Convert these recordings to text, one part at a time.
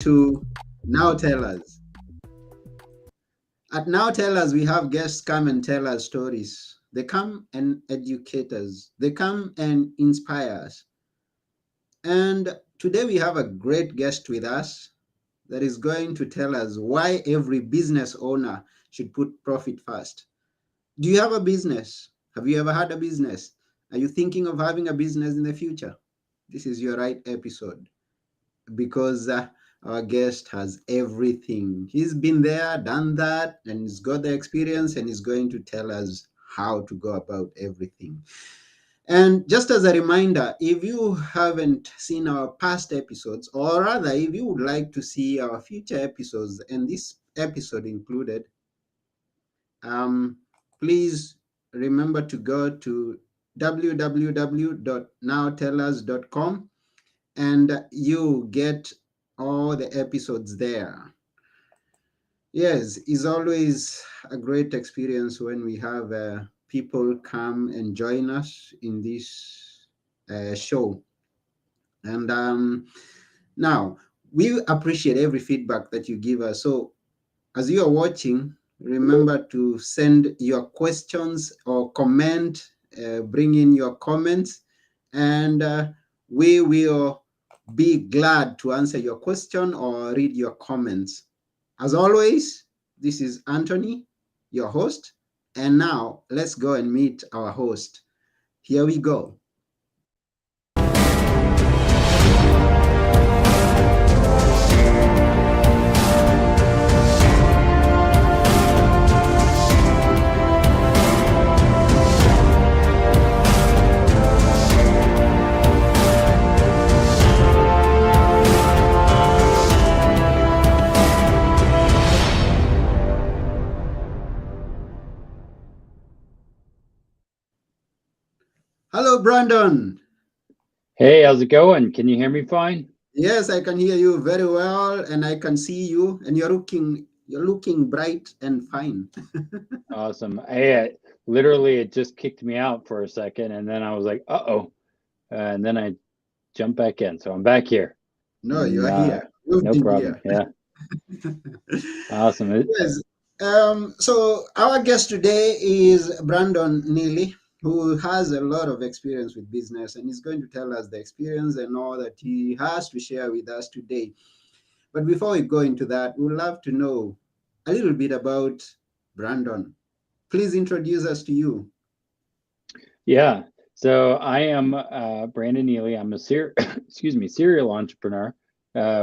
to Now Tell Us. At Now Tell Us, we have guests come and tell us stories. They come and educate us, they come and inspire us. And today we have a great guest with us that is going to tell us why every business owner should put profit first. Do you have a business? Have you ever had a business? Are you thinking of having a business in the future? This is your right episode because our guest has everything. He's been there, done that, and he's got the experience and he's going to tell us how to go about everything. And just as a reminder, if you haven't seen our past episodes, or rather, if you would like to see our future episodes, and this episode included, um, please remember to go to www.nowtellus.com and you get all the episodes there. Yes, it's always a great experience when we have people come and join us in this show. And now we appreciate every feedback that you give us. So as you are watching, remember to send your questions or comment, bring in your comments, and we will be glad to answer your question or read your comments. As always, this is Anthony, your host. And now let's go and meet our host. Here we go. Hello, Brandon. Hey, how's it going? Can you hear me fine? Yes, I can hear you very well, and I can see you, and you're looking bright and fine. Awesome. Hey, literally, it just kicked me out for a second, and then I was like, "Uh-oh," and then I jumped back in. So I'm back here, No, you and are here. You've no been problem. here. Yeah, awesome. Yes. So our guest today is Brandon Neely, who has a lot of experience with business, and he's going to tell us the experience and all that he has to share with us today. But before we go into that, we'd love to know a little bit about Brandon. Please introduce us to you. Yeah. So I am Brandon Neely. I'm a excuse me, serial entrepreneur,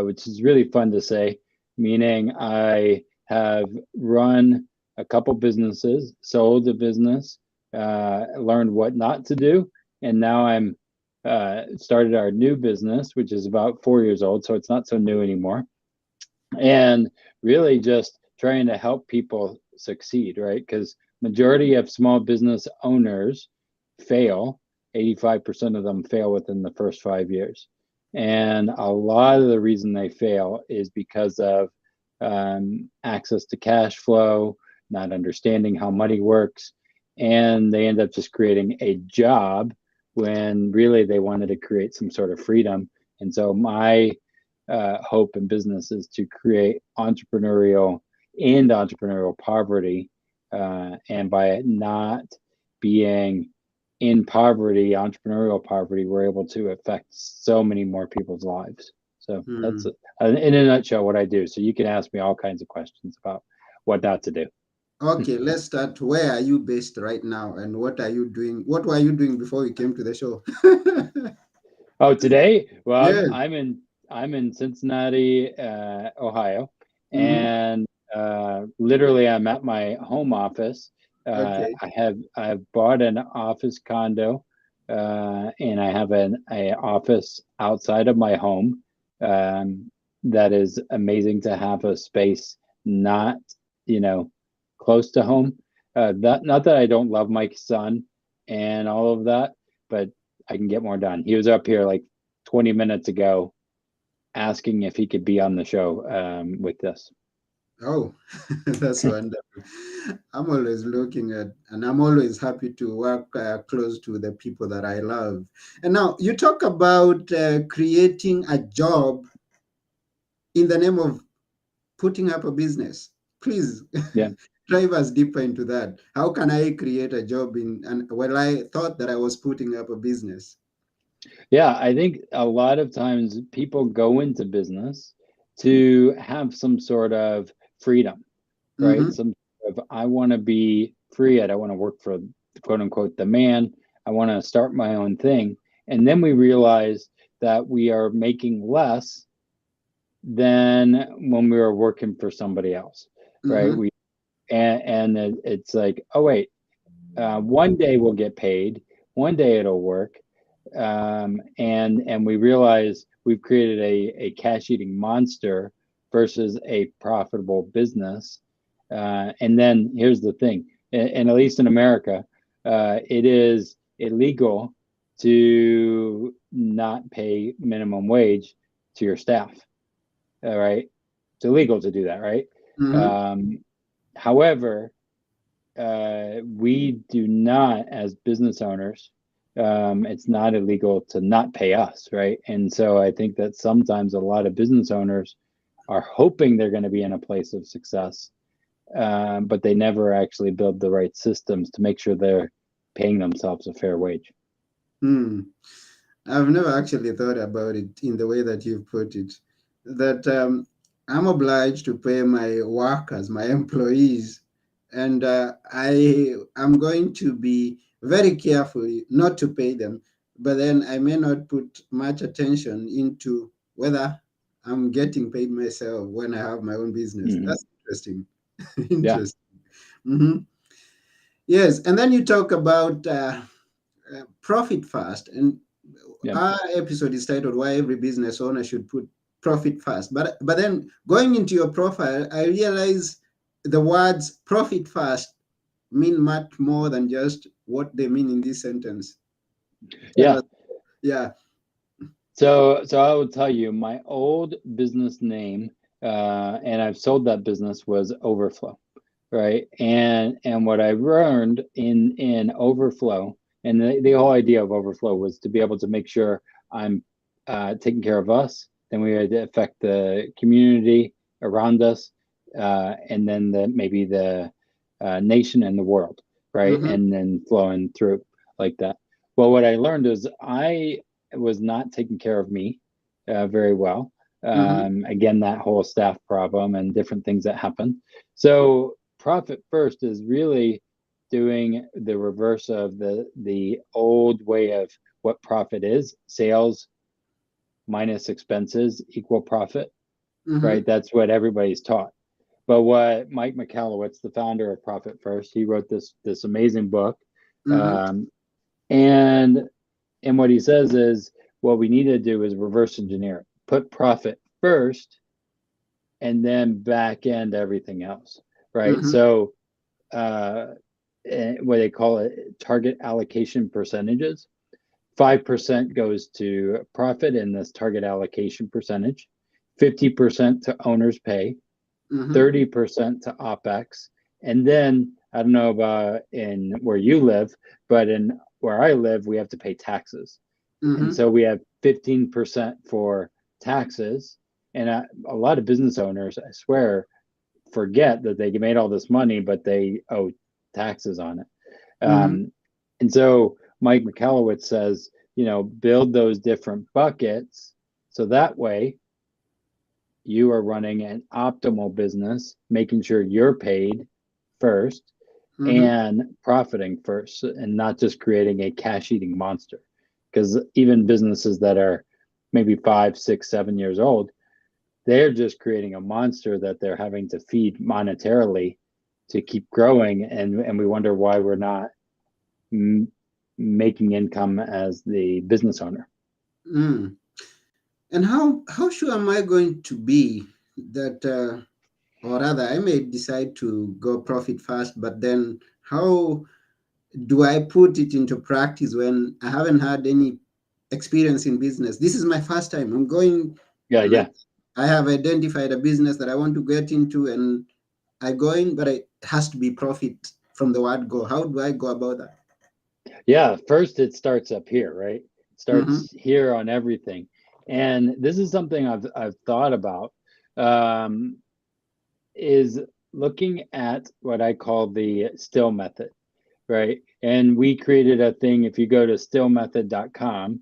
which is really fun to say, meaning I have run a couple businesses, sold a business, learned what not to do, and now I'm started our new business, which is about 4 years old, so it's not so new anymore, and really just trying to help people succeed, right? Because majority of small business owners fail. 85% of them fail within the first 5 years, and a lot of the reason they fail is because of access to cash flow, not understanding how money works, and they end up just creating a job when really they wanted to create some sort of freedom. And so my hope in business is to create entrepreneurial poverty. And by not being in poverty, entrepreneurial poverty, we're able to affect so many more people's lives. So that's Hmm. in a nutshell what I do. So you can ask me all kinds of questions about what not to do. Okay, let's start. Where are you based right now, and what are you doing? What were you doing before you came to the show? Oh, today? Well, Yes. I'm in Cincinnati, Ohio, Hmm. and literally I'm at my home office. Okay. I have bought an office condo, and I have a office outside of my home. That is amazing to have a space not, you know, close to home. That not that I don't love my son and all of that, but I can get more done. He was up here like 20 minutes ago asking if he could be on the show with us. Oh, that's wonderful. I'm always looking at, and I'm always happy to work close to the people that I love. And now you talk about creating a job in the name of putting up a business. Please Yeah. drive us deeper into that. How can I create a job in, and well, I thought that I was putting up a business. Yeah, I think a lot of times people go into business to have some sort of freedom, right? Mm-hmm, Some sort of, I want to be free. I don't want to work for quote unquote the man. I want to start my own thing. And then we realize that we are making less than when we were working for somebody else, right? mm-hmm, It's like, oh wait, one day we'll get paid, one day it'll work, and we realize we've created a cash eating monster versus a profitable business. And then here's the thing, and at least in America, it is illegal to not pay minimum wage to your staff. All right, it's illegal to do that, right? mm-hmm, Um, However, we do not, as business owners, it's not illegal to not pay us, right? And so I think that sometimes a lot of business owners are hoping they're going to be in a place of success, but they never actually build the right systems to make sure they're paying themselves a fair wage. hmm. I've never actually thought about it in the way that you've put it. That I'm obliged to pay my workers, my employees, and I am going to be very careful not to pay them. But then I may not put much attention into whether I'm getting paid myself when I have my own business. Hmm. That's interesting. Yeah, Interesting. Hmm. Yes, and then you talk about profit first, and yeah, our episode is titled "Why Every Business Owner Should Put Profit First." But then going into your profile, I realize the words "profit first" mean much more than just what they mean in this sentence. Tell yeah. us. Yeah. So I will tell you, my old business name, and I've sold that business, was Overflow, right? And what I learned in Overflow, and the whole idea of Overflow was to be able to make sure I'm taking care of us, then we had to affect the community around us, and then maybe the nation and the world, right? Mm-hmm. And then flowing through like that. Well, what I learned is I was not taking care of me very well. Mm-hmm. Again, that whole staff problem and different things that happen. So profit first is really doing the reverse of the old way of what profit is: sales minus expenses equal profit, Mm-hmm. right? That's what everybody's taught. But what Mike McAllowitz, the founder of Profit First, he wrote this amazing book, Mm-hmm. um, and and what he says is what we need to do is reverse engineer it. Put profit first and then back end everything else, right? Mm-hmm. So what they call it, target allocation percentages. 5% goes to profit in this target allocation percentage, 50% to owner's pay, Mm-hmm. 30% to OPEX. And then I don't know about in where you live, but in where I live, we have to pay taxes. And Mm-hmm. so we have 15% for taxes. And a lot of business owners, I swear, forget that they made all this money, but they owe taxes on it. Mm-hmm. Um, and so Mike McAllowitz says, build those different buckets so that way you are running an optimal business, making sure you're paid first Mm-hmm. and profiting first, and not just creating a cash eating monster. Because even businesses that are maybe 5, 6, 7 years old, they're just creating a monster that they're having to feed monetarily to keep growing. And we wonder why we're not m- making income as the business owner. Mm. And how sure am I going to be that, or rather, I may decide to go profit first, but then how do I put it into practice when I haven't had any experience in business? This is my first time. I'm going, Yeah, like, yeah. I have identified a business that I want to get into, and I go in, but it has to be profit from the word go. How do I go about that? Yeah, first it starts up here, right? It Mm-hmm. starts here on everything. And this is something I've thought about. um, is looking at what I call the still method, right? And we created a thing. If you go to stillmethod.com,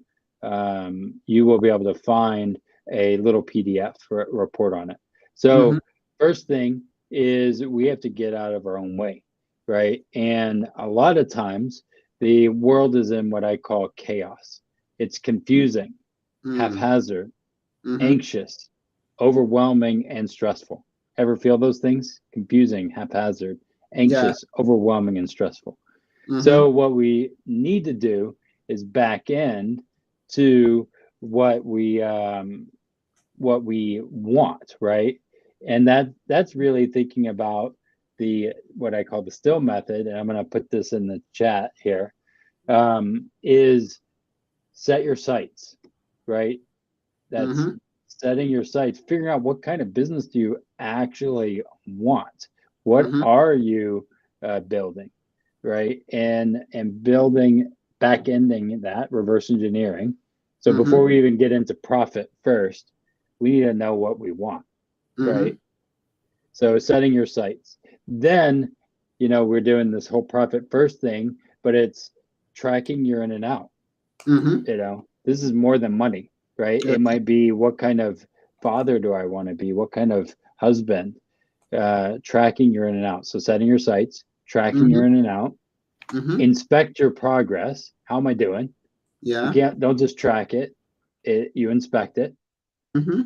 you will be able to find a little PDF for report on it. Mm-hmm. So first thing is we have to get out of our own way, right? And a lot of times the world is in what I call chaos. It's confusing, Mm-hmm. haphazard, Mm-hmm. anxious, overwhelming, and stressful. Ever feel those things? Confusing, haphazard, Yeah. anxious, overwhelming, and stressful. Mm-hmm. So what we need to do is back end to what we want, right? And that's really thinking about the what I call the still method, and I'm going to put this in the chat here. Is set your sights, right? That's Mm-hmm. setting your sights, figuring out what kind of business do you actually want. What Mm-hmm. are you building, right? And building, back ending that, reverse engineering. So Mm-hmm. before we even get into profit first, we need to know what we want, Mm-hmm. right? So setting your sights. Then, we're doing this whole profit first thing, but it's tracking your in and out. Mm-hmm. This is more than money, right? It Okay. might be, what kind of father do I want to be? What kind of husband? Tracking your in and out. So setting your sights, tracking Mm-hmm. your in and out, Mm-hmm. inspect your progress. How am I doing? You Yeah. can't don't just track it, you inspect it. Mm-hmm.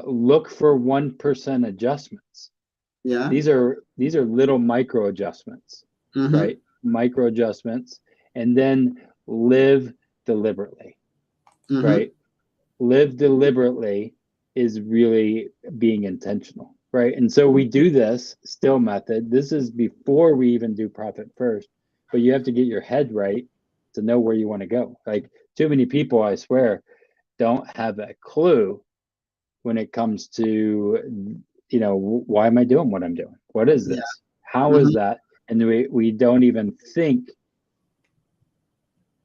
Look for 1% adjustments. Yeah. These are little micro adjustments, Mm-hmm. right? Micro adjustments, and then live deliberately, Mm-hmm. right? Live deliberately is really being intentional, right? And so we do this still method. This is before we even do profit first, but you have to get your head right to know where you want to go. Like, too many people, I swear, don't have a clue when it comes to, why am I doing what I'm doing? What is Yeah. this? How is Mm-hmm. that? And we don't even think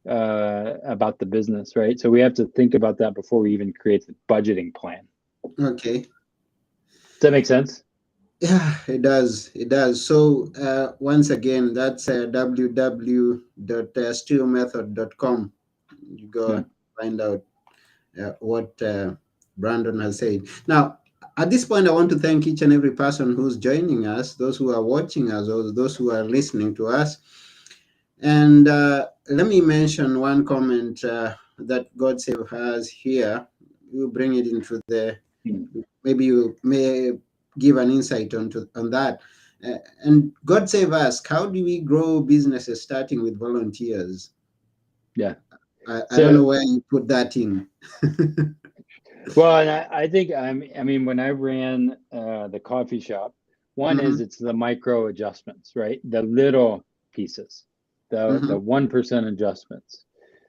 about the business, right? So we have to think about that before we even create the budgeting plan. Okay. Does that make sense? Yeah, it does. It does. So once again, that's www.stewmethod.com. You go Yeah. and find out what Brandon has said. Now, at this point, I want to thank each and every person who's joining us, those who are watching us, or those who are listening to us. And let me mention one comment that God Save has here. You bring it into the, maybe you may give an insight on that. And God Save us, how do we grow businesses starting with volunteers? Yeah. I don't So, know where you put that in. well, and I think, I mean, when I ran the coffee shop, one Mm-hmm. is it's the micro adjustments, right? The little pieces, the Mm-hmm. 1% adjustments,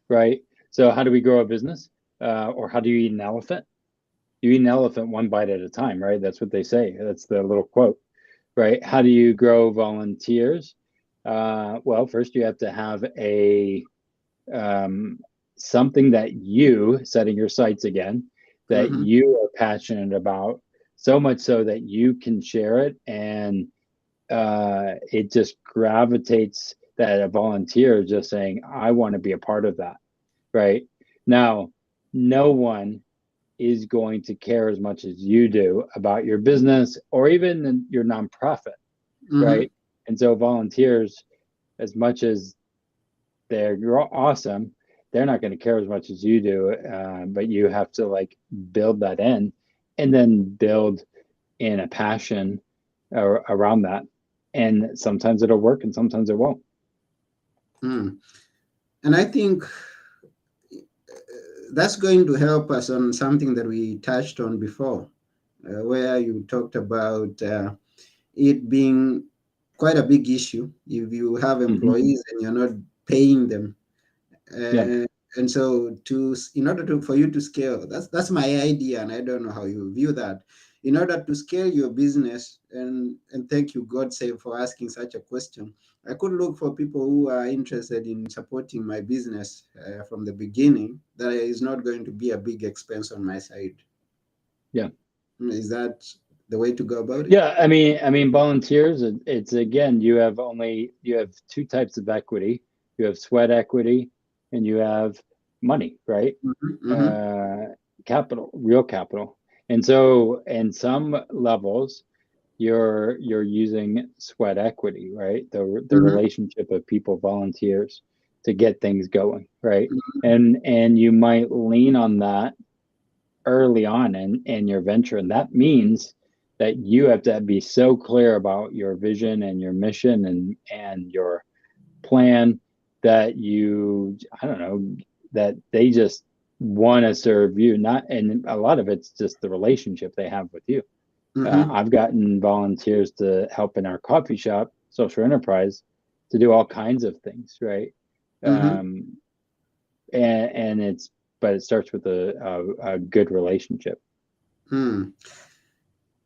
right? So how do we grow a business? Or how do you eat an elephant? You eat an elephant one bite at a time, right? That's what they say. That's the little quote, right? How do you grow volunteers? Well, first you have to have a um, something that you, setting your sights again, that Mm-hmm. you are passionate about, so much so that you can share it, and it just gravitates, that a volunteer is just saying, I want to be a part of that, right? Now, no one is going to care as much as you do about your business or even your nonprofit, Mm-hmm. right? And so volunteers, as much as they're awesome, they're not going to care as much as you do. But you have to like build that in, and then build in a passion around that. And sometimes it'll work, and sometimes it won't. Mm. And I think that's going to help us on something that we touched on before, where you talked about it being quite a big issue if you have Hmm. employees and you're not paying them. Yeah. And so, in order to for you to scale, that's my idea, and I don't know how you view that. In order to scale your business, and thank you, God save, for asking such a question. I could look for people who are interested in supporting my business from the beginning. That is not going to be a big expense on my side. Yeah. Is that the way to go about it? Yeah, I mean, volunteers. It's again, you have two types of equity. You have sweat equity, and you have money, right? Hmm. Hmm. Uh, Capital, real capital. And so, in some levels, you're using sweat equity, right? The Hmm. relationship of people, volunteers, to get things going, right? And you might lean on that early on in your venture. And that means that you have to be so clear about your vision and your mission and your plan that I don't know, that they just want to serve you. Not, and a lot of it's just the relationship they have with you. Hmm. I've gotten volunteers to help in our coffee shop, social enterprise, to do all kinds of things, right? Hmm. Um, and but it starts with a good relationship. Hmm.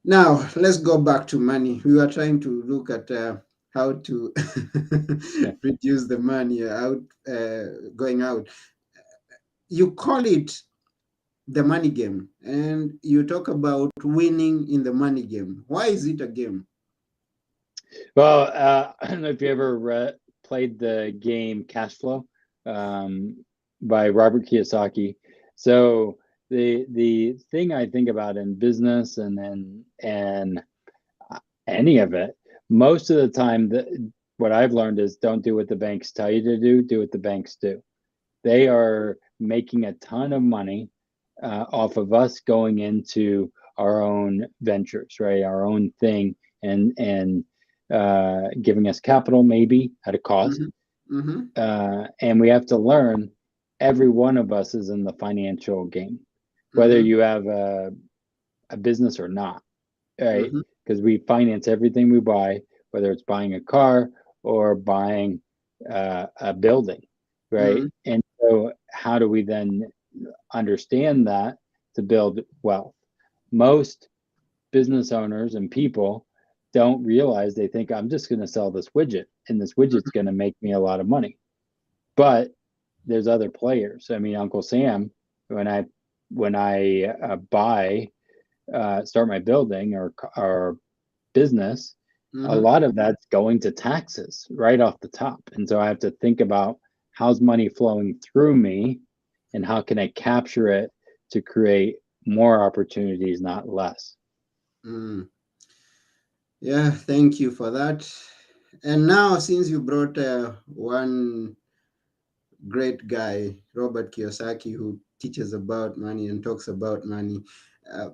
Now, let's go back to money. We were trying to look at how to Yeah. reduce the money out going out. You call it the money game, and you talk about winning in the money game. Why is it a game? Well, I don't know if you ever played the game Cash Flow by Robert Kiyosaki. So the thing I think about in business and any of it, most of the time, what I've learned is don't do what the banks tell you to do. Do what the banks do. They are making a ton of money off of us going into our own ventures, right? Our own thing, and giving us capital maybe at a cost. Hmm. Hmm. And we have to learn. Every one of us is in the financial game, whether Hmm. you have a business or not, right? Hmm. Because we finance everything we buy, whether it's buying a car or buying a building, right? Hmm. And so, how do we then understand that to build wealth? Most business owners and people don't realize, they think, I'm just going to sell this widget and this widget's going to make me a lot of money. But there's other players. I mean, Uncle Sam, when I buy start my building or business, a Hmm. lot of that's going to taxes right off the top. And so I have to think about, how's money flowing through me and how can I capture it to create more opportunities, not less. Mm. Yeah, thank you for that. And now, since you brought one great guy, Robert Kiyosaki, who teaches about money and talks about money, uh,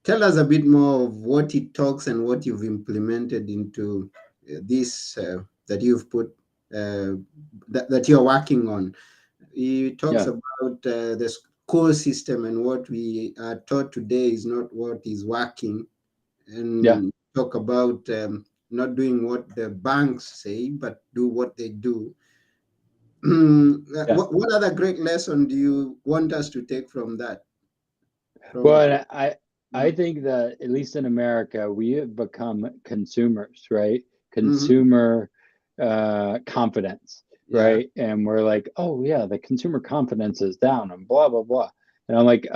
tell us a bit more of what he talks and what you've implemented into this that you've put that you're working on. He talks Yeah, about the school system, and what we are taught today is not what is working, yeah, and talk about not doing what the banks say, but do what they do. yeah. What other great lesson do you want us to take from that? From Well, I think that at least in America, we have become consumers, right? Mhm. Consumer confidence, Yeah. right? And we're like, oh yeah, the consumer confidence is down and blah blah blah. And I'm like,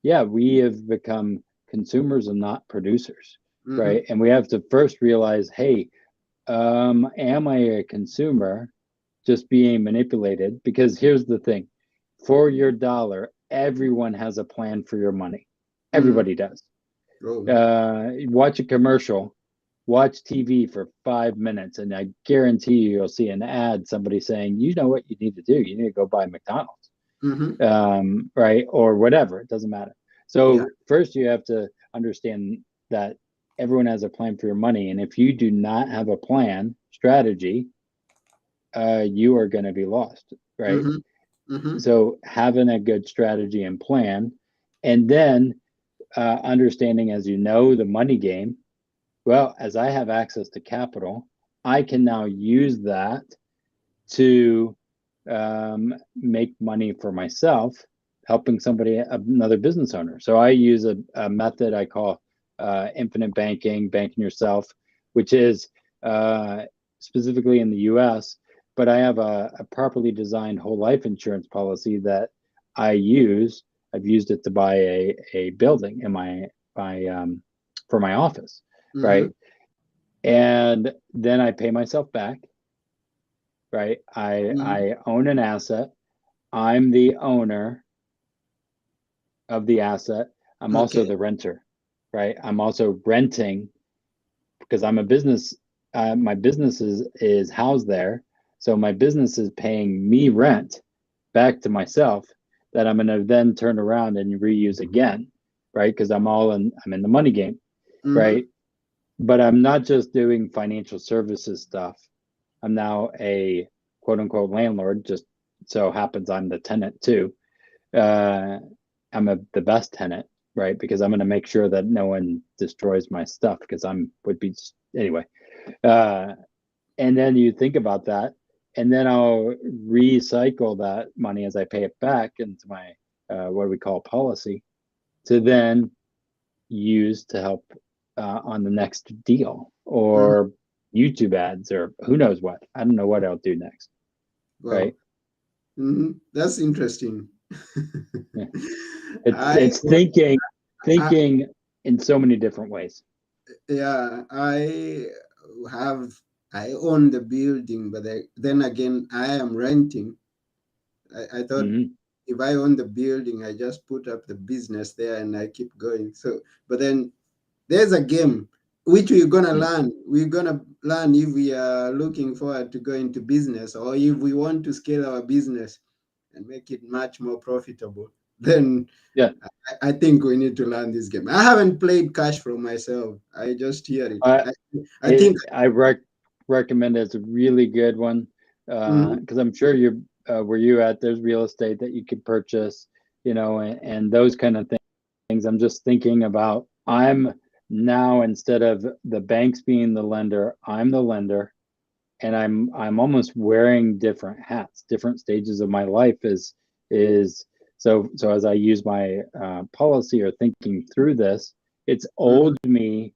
yeah, we have become consumers and not producers, Hmm. right? And we have to first realize, hey, am I a consumer just being manipulated? Because here's the thing, for your dollar, everyone has a plan for your money. Hmm. Everybody does. Oh. Watch a commercial, watch TV for 5 minutes, and I guarantee you'll see an ad, somebody saying, you know what you need to do? You need to go buy McDonald's, Hmm. right? Or whatever, it doesn't matter. Yeah. So, first, you have to understand that everyone has a plan for your money. And if you do not have a plan, strategy, you are going to be lost, right? Hmm. Hmm. So having a good strategy and plan, and then understanding, as you know, the money game. Well, as I have access to capital, I can now use that to make money for myself, helping another business owner. So I use a method I call infinite banking yourself, which is uh, specifically in the US, but I have a properly designed whole life insurance policy that I use I've used it to buy a building in my for my office, Mm-hmm. right? And then I pay myself back, right? Mm-hmm. I own an asset. I'm the owner of the asset. I'm also Okay. the renter, right? I'm also renting because I'm a business. My business is housed there, so my business is paying me rent back to myself that I'm going to then turn around and reuse again, right? Because I'm in the money game, Mm-hmm. right? But I'm not just doing financial services stuff. I'm now a quote unquote landlord. Just so happens I'm the tenant too. Uh, the best tenant, right? Because I'm going to make sure that no one destroys my stuff because I'm would be anyway. Uh, and then you think about that, and then I'll recycle that money as I pay it back into my what we call policy to then use to help on the next deal Mm-hmm. or YouTube ads or who knows what. I don't know what I'll do next, right? Wow. Mm-hmm. That's interesting. Yeah. It's I, it's thinking I, thinking in so many different ways. yeah, have, I own the building, but then again, I am renting. I thought Hmm. if I own the building, I just put up the business there and I keep going. So, but then there's a game which we're gonna learn. We're gonna learn if we are looking forward to go into business or if we want to scale our business and make it much more profitable. Then Yeah, I think we need to learn this game. I haven't played Cash Flow myself. I just hear it. I I think. I recommend it's a really good one Mhm, because I'm sure you're where you at. There's real estate that you could purchase, and those kind of things. I'm just thinking about. I'm now instead of the banks being the lender, I'm the lender, and I'm almost wearing different hats. Different stages of my life is so as I use my policy or thinking through this, it's mhm, old me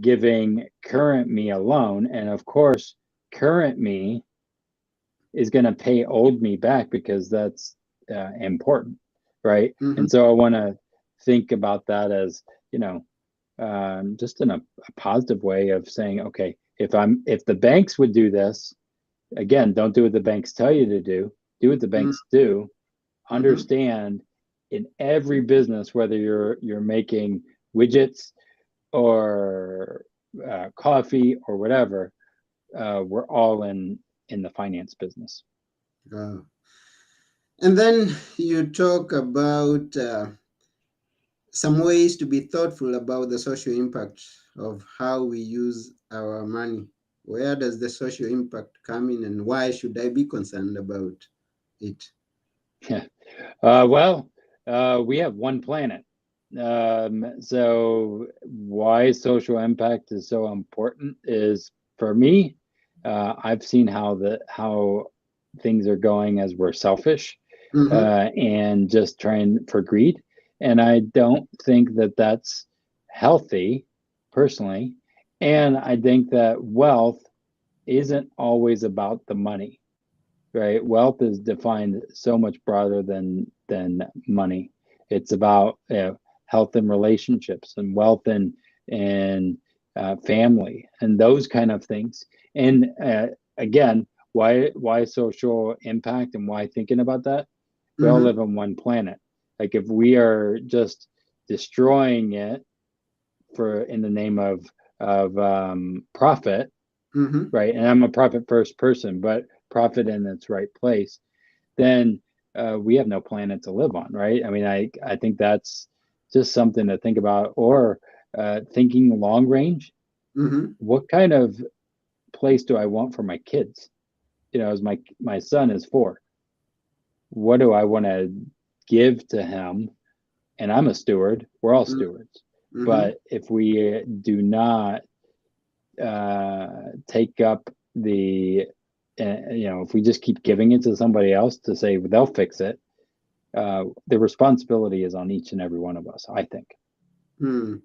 giving current me a loan. And of course, current me is going to pay old me back because that's important, right? mhm, And so I want to think about that as, you know, just in a positive way of saying, okay, if the banks would do this, again, don't do what the banks tell you to do what the mhm, banks do. mhm. Understand in every business, whether you're making widgets or coffee or whatever, we're all in the finance business. And then you talk about some ways to be thoughtful about the social impact of how we use our money. Where does the social impact come in, and why should I be concerned about it? Well, we have one planet. So why social impact is so important is for me, I've seen how things are going as we're selfish Mm-hmm, and just trying for greed. And I don't think that that's healthy personally. And I think that wealth isn't always about the money, right? Wealth is defined so much broader than money. It's about health and relationships and wealth and family and those kind of things. And again, why social impact and why thinking about that? We all mm-hmm, live on one planet. Like if we are just destroying it for in the name of profit, mm-hmm, right? And I'm a profit first person, but profit in its right place, then we have no planet to live on, right? I mean, I think that's just something to think about, or thinking long range. mm-hmm, What kind of place do I want for my kids? As my son is 4, what do I want to give to him? And I'm a steward. We're all stewards. mm-hmm, But if we do not take up if we just keep giving it to somebody else to say they'll fix it, the responsibility is on each and every one of us, I think. mm.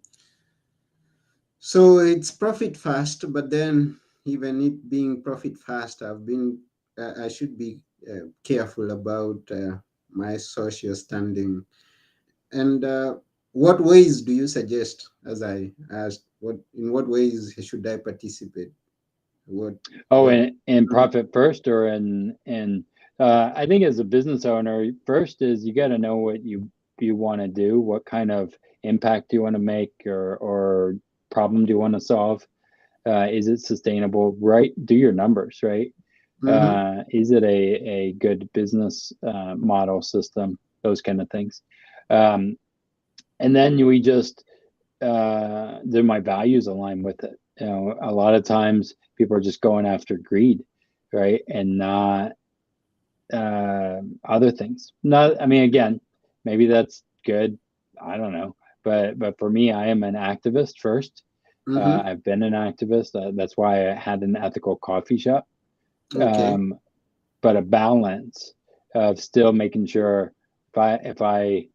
So it's profit fast, but then even it being profit fast, I should be careful about my social standing. And what ways do you suggest, as I asked, what in what ways should I participate? What Oh, what and profit first, or in I think as a business owner, first is you got to know what you want to do, what kind of impact do you want to make, or problem do you want to solve. Is it sustainable? Right? Do your numbers, right? Mm-hmm. Is it a good business model system? Those kind of things. Um, and then we just do my values align with it? You know, a lot of times people are just going after greed, right, and not other things. Not, I mean, again, maybe that's good. I don't know, but for me, I am an activist first. Mm-hmm. I've been an activist. That's why I had an ethical coffee shop. Okay. Um, but a balance of still making sure if I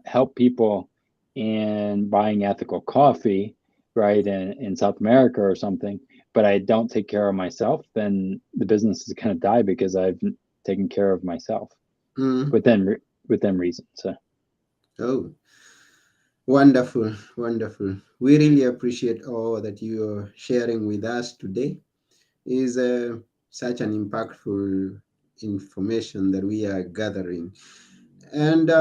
help people in buying ethical coffee, right, in South America or something, but I don't take care of myself, then the business is going to die because I've taken care of myself Mm. within reason. So Oh, wonderful, wonderful. We really appreciate all that you are sharing with us today. Is such an impactful information that we are gathering. And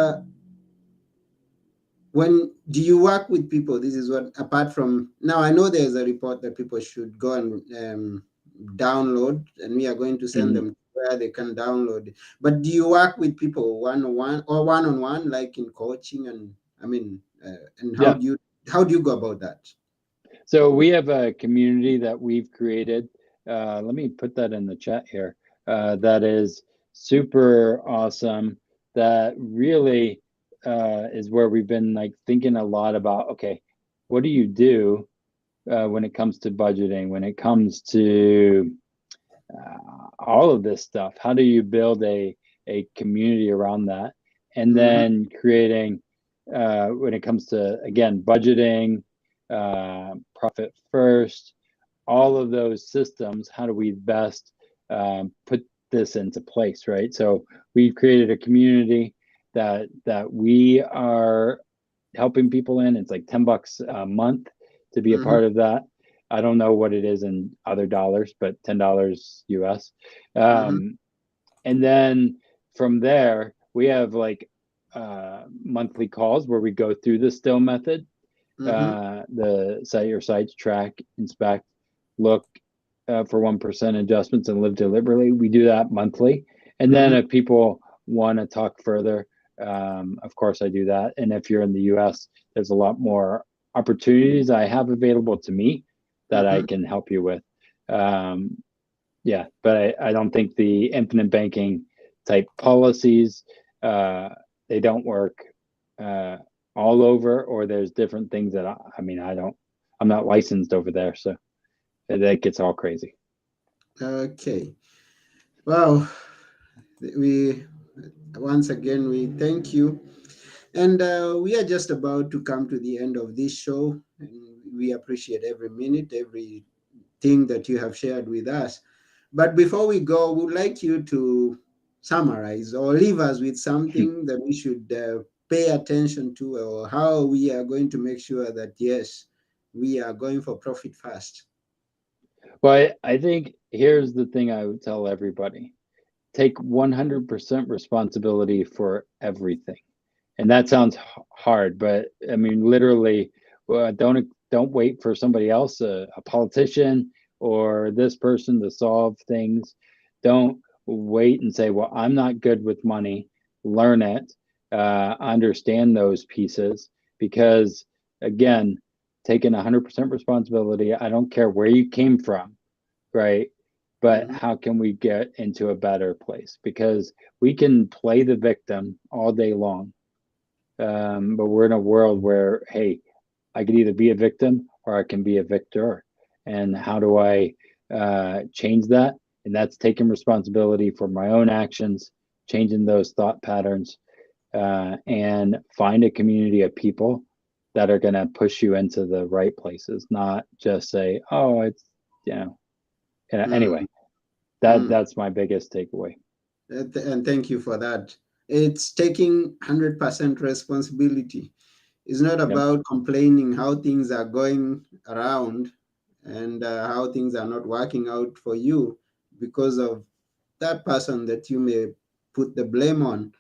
when do you work with people? This is what, apart from now, I know there's a report that people should go and download, and we are going to send mhm. them where they can download it. But do you work with people one on one or one on one, like in coaching? And I mean, and Yeah. how do you go about that? So we have a community that we've created. Let me put that in the chat here. That is super awesome. That really is where we've been like thinking a lot about. Okay, what do you do when it comes to budgeting? When it comes to all of this stuff? How do you build a community around that? And Mm-hmm, then creating when it comes to again budgeting, profit first, all of those systems, how do we best put this into place, right? So we've created a community that we are helping people in. It's like $10 a month to be a mm-hmm, part of that. I don't know what it is in other dollars, but $10 US. mm-hmm, And then from there, we have like monthly calls where we go through the still method, mm-hmm, the set your sights, track, inspect, look for 1% adjustments and live deliberately. We do that monthly. And then mm-hmm, if people want to talk further, of course I do that. And if you're in the US, there's a lot more opportunities I have available to me that I mm-hmm. can help you with. Um, yeah, but I don't think the infinite banking type policies, uh, they don't work uh, all over, or there's different things that I mean, I'm not licensed over there, so that gets all crazy. Okay. Wow. We once again we thank you. And we are just about to come to the end of this show. And we appreciate every minute, everything that you have shared with us. But before we go, we would like you to summarize or leave us with something that we should pay attention to, or how we are going to make sure that, yes, we are going for profit first. Well, I think here's the thing I would tell everybody: take 100% responsibility for everything. And that sounds hard, but I mean, literally, don't wait for somebody else, a politician or this person, to solve things. Don't wait and say, "Well, I'm not good with money." Learn it, understand those pieces, because again, taking 100% responsibility. I don't care where you came from, right? But Mhm, how can we get into a better place? Because we can play the victim all day long, but we're in a world where, hey, I could either be a victim or I can be a victor. And how do I change that? And that's taking responsibility for my own actions, changing those thought patterns, and find a community of people that are going to push you into the right places, not just say, oh, it's, you know, mm, anyway, that mm. that's my biggest takeaway. And thank you for that. It's taking 100% responsibility. It's not Yep. about complaining how things are going around and how things are not working out for you because of that person that you may put the blame on,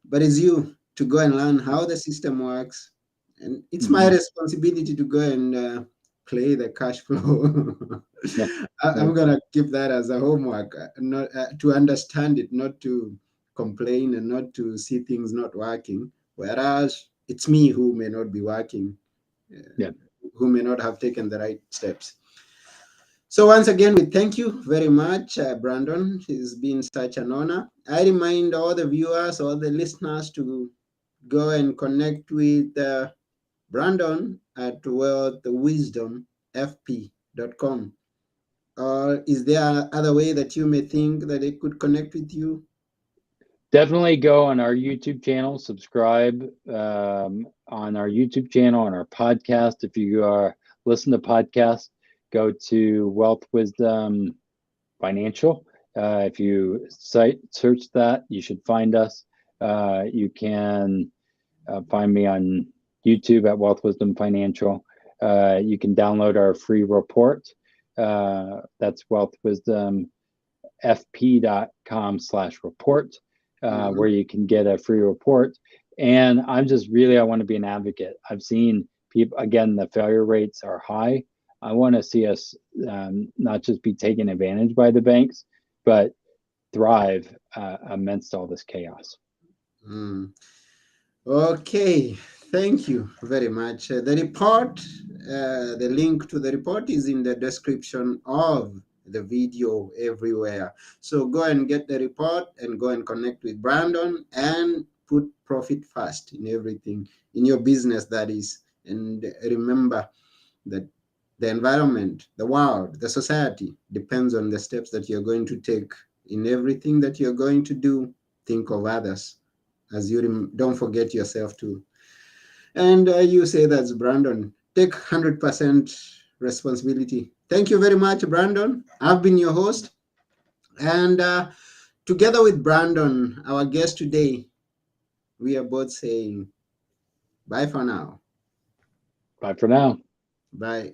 but it's you to go and learn how the system works. And it's my Hmm. responsibility to go and play the cash flow. Yep. I'm Yep. going to keep that as a homework, not to understand it, not to complain and not to see things not working. Whereas it's me who may not be working, uh, Yep. who may not have taken the right steps. So once again, we thank you very much, Brandon. It's been such an honor. I remind all the viewers, all the listeners to go and connect with Brandon at wealthwisdomfp.com. Or is there other way that you may think that they could connect with you? Definitely go on our YouTube channel, subscribe on our YouTube channel, on our podcast. If you are listen to podcasts, go to Wealth Wisdom Financial. If you search that, you should find us. You can find me on YouTube at Wealth Wisdom Financial. You can download our free report. That's wealthwisdomfp.com/report, where Mhm. you can get a free report. And I'm just really, I want to be an advocate. I've seen people, again, the failure rates are high. I want to see us not just be taken advantage by the banks, but thrive amidst all this chaos. Mm. Okay, thank you very much. The report, the link to the report is in the description of the video everywhere. So go and get the report and go and connect with Brandon and put profit first in everything, in your business, that is. And remember that the environment, the world, the society depends on the steps that you're going to take in everything that you're going to do. Think of others as you don't forget yourself too. And you say that's Brandon. Take 100% responsibility. Thank you very much, Brandon. I've been your host. And together with Brandon, our guest today, we are both saying bye for now. Bye for now. Bye.